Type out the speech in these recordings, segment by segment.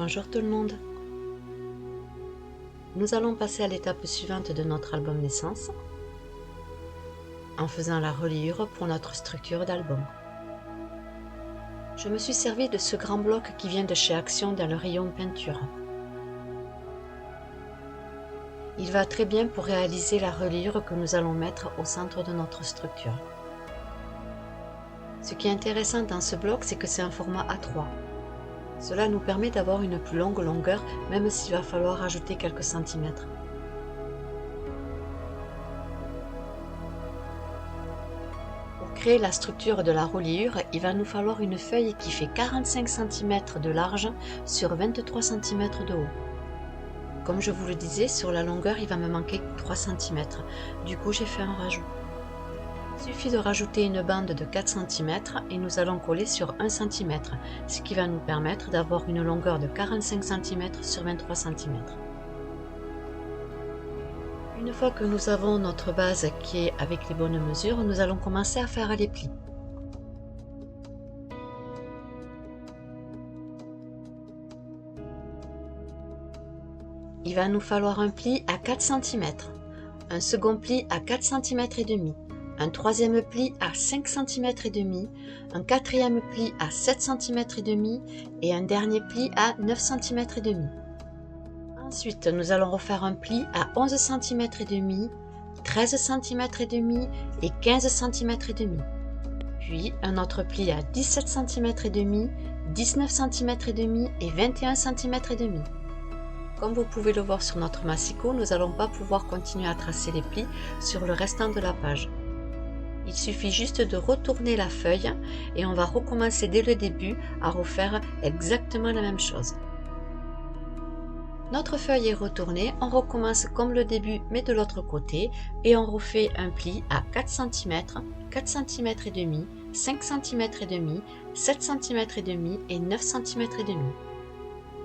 Bonjour tout le monde. Nous allons passer à l'étape suivante de notre album naissance en faisant la reliure pour notre structure d'album. Je me suis servi de ce grand bloc qui vient de chez Action dans le rayon peinture. Il va très bien pour réaliser la reliure que nous allons mettre au centre de notre structure. Ce qui est intéressant dans ce bloc, c'est que c'est un format A3. Cela nous permet d'avoir une plus longue longueur, même s'il va falloir ajouter quelques centimètres. Pour créer la structure de la reliure, il va nous falloir une feuille qui fait 45 cm de large sur 23 cm de haut. Comme je vous le disais, sur la longueur, il va me manquer 3 cm. Du coup, j'ai fait un rajout. Il suffit de rajouter une bande de 4 cm et nous allons coller sur 1 cm, ce qui va nous permettre d'avoir une longueur de 45 cm sur 23 cm. Une fois que nous avons notre base qui est avec les bonnes mesures, nous allons commencer à faire les plis. Il va nous falloir un pli à 4 cm, un second pli à 4 cm et demi, un troisième pli à 5 cm et demi, un quatrième pli à 7 cm et demi et un dernier pli à 9 cm et demi. Ensuite, nous allons refaire un pli à 11 cm et demi, 13 cm et demi et 15 cm et demi. Puis un autre pli à 17 cm et demi, 19 cm et demi et 21 cm et demi. Comme vous pouvez le voir sur notre massicot, nous n'allons pas pouvoir continuer à tracer les plis sur le restant de la page. Il suffit juste de retourner la feuille et on va recommencer dès le début à refaire exactement la même chose. Notre feuille est retournée, on recommence comme le début mais de l'autre côté et on refait un pli à 4 cm, 4 cm et demi, 5 cm et demi, 7 cm et demi et 9 cm et demi.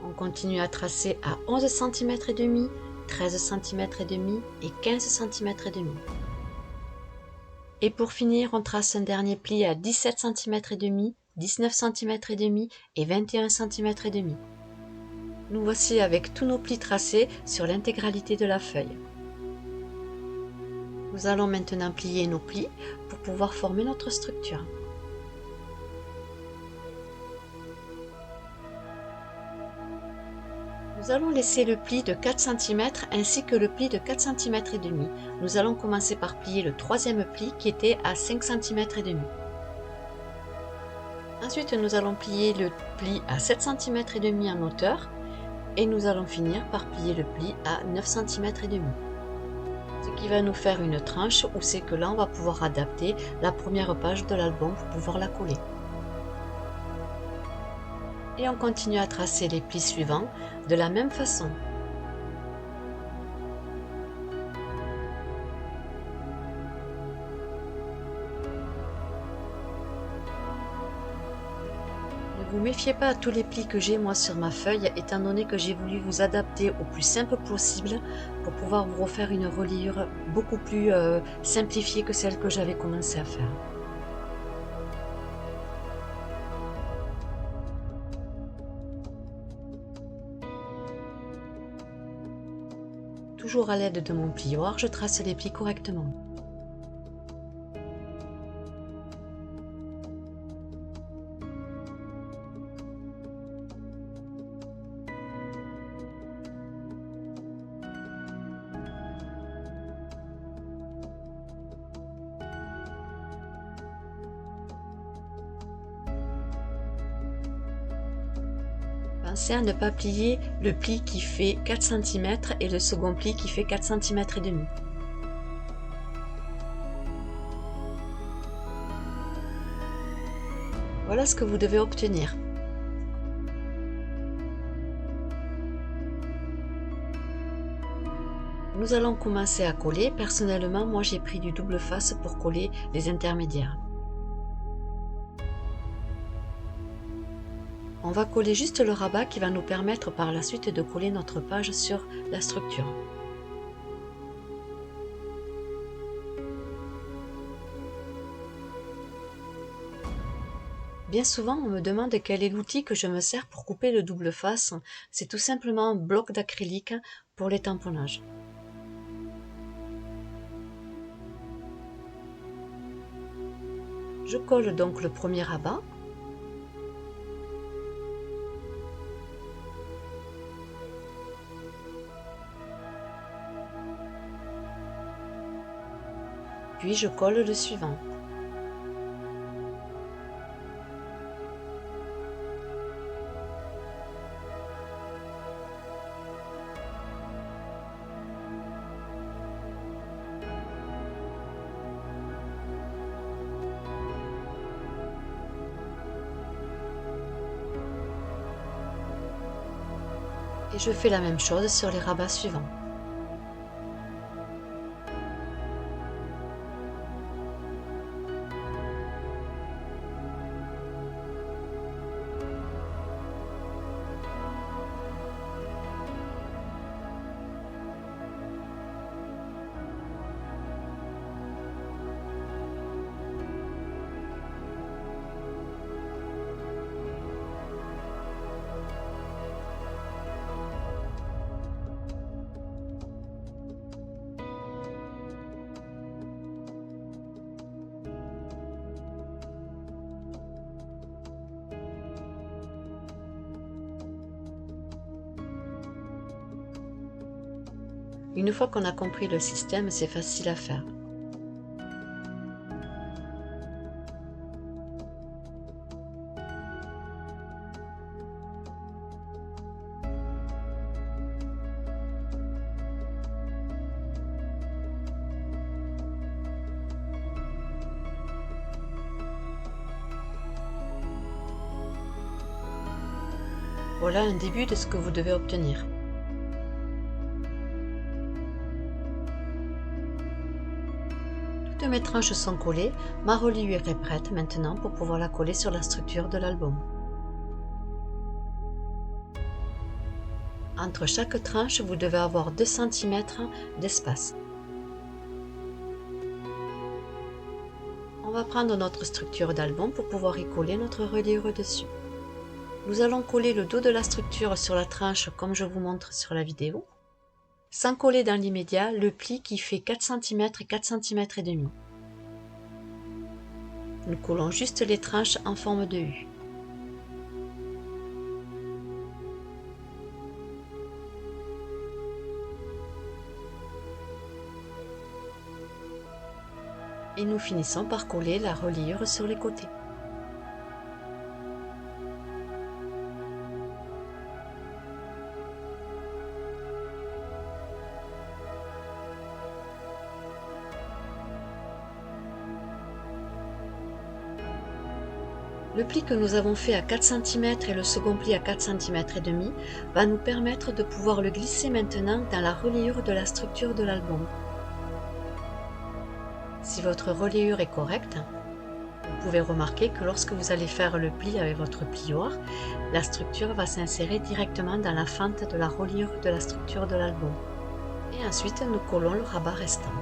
On continue à tracer à 11 cm et demi, 13 cm et demi et 15 cm et demi. Et pour finir, on trace un dernier pli à 17 cm et demi, 19 cm et demi et 21 cm et demi. Nous voici avec tous nos plis tracés sur l'intégralité de la feuille. Nous allons maintenant plier nos plis pour pouvoir former notre structure. Nous allons laisser le pli de 4 cm ainsi que le pli de 4 cm et demi. Nous allons commencer par plier le troisième pli qui était à 5 cm et demi. Ensuite, nous allons plier le pli à 7 cm et demi en hauteur et nous allons finir par plier le pli à 9 cm et demi. Ce qui va nous faire une tranche où c'est que là on va pouvoir adapter la première page de l'album pour pouvoir la coller. Et on continue à tracer les plis suivants de la même façon. Ne vous méfiez pas à tous les plis que j'ai moi sur ma feuille, étant donné que j'ai voulu vous adapter au plus simple possible pour pouvoir vous refaire une reliure beaucoup plus simplifiée que celle que j'avais commencé à faire. Toujours à l'aide de mon plioir, je trace les plis correctement. Pensez à ne pas plier le pli qui fait 4 cm et le second pli qui fait 4 cm et demi. Voilà ce que vous devez obtenir. Nous allons commencer à coller. Personnellement, moi j'ai pris du double face pour coller les intermédiaires. On va coller juste le rabat qui va nous permettre par la suite de coller notre page sur la structure. Bien souvent, on me demande quel est l'outil que je me sers pour couper le double face. C'est tout simplement un bloc d'acrylique pour les tamponnages. Je colle donc le premier rabat. Puis je colle le suivant. Et je fais la même chose sur les rabats suivants. Une fois qu'on a compris le système, c'est facile à faire. Voilà un début de ce que vous devez obtenir. Toutes mes tranches sont collées, ma reliure est prête maintenant pour pouvoir la coller sur la structure de l'album. Entre chaque tranche, vous devez avoir 2 cm d'espace. On va prendre notre structure d'album pour pouvoir y coller notre reliure dessus. Nous allons coller le dos de la structure sur la tranche comme je vous montre sur la vidéo, sans coller dans l'immédiat le pli qui fait 4 cm et 4 cm et demi. Nous collons juste les tranches en forme de U. Et nous finissons par coller la reliure sur les côtés. Le pli que nous avons fait à 4 cm et le second pli à 4 cm et demi va nous permettre de pouvoir le glisser maintenant dans la reliure de la structure de l'album. Si votre reliure est correcte, vous pouvez remarquer que lorsque vous allez faire le pli avec votre plioir, la structure va s'insérer directement dans la fente de la reliure de la structure de l'album. Et ensuite, nous collons le rabat restant.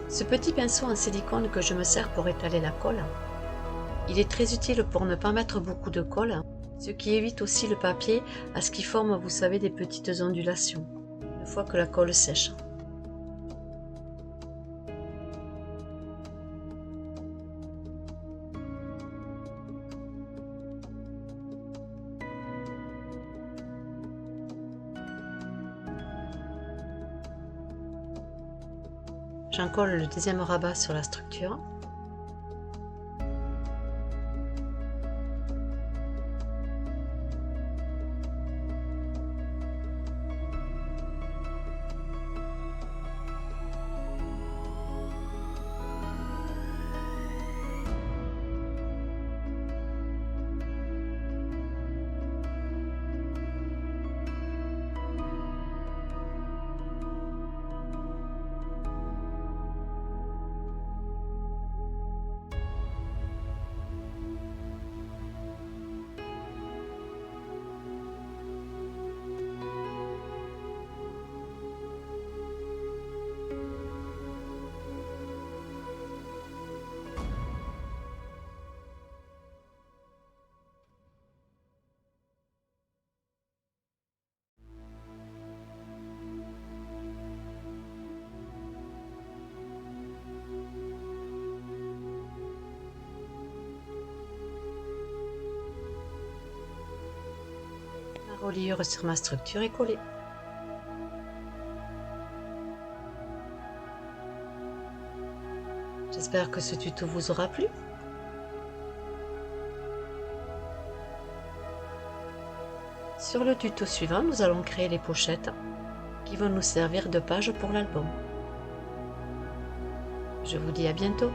Ce petit pinceau en silicone que je me sers pour étaler la colle, il est très utile pour ne pas mettre beaucoup de colle, ce qui évite aussi le papier à ce qu'il forme, vous savez, des petites ondulations, une fois que la colle sèche. J'en colle le deuxième rabat sur la structure. La reliure sur ma structure est collée. J'espère que ce tuto vous aura plu. Sur le tuto suivant, nous allons créer les pochettes qui vont nous servir de page pour l'album. Je vous dis à bientôt.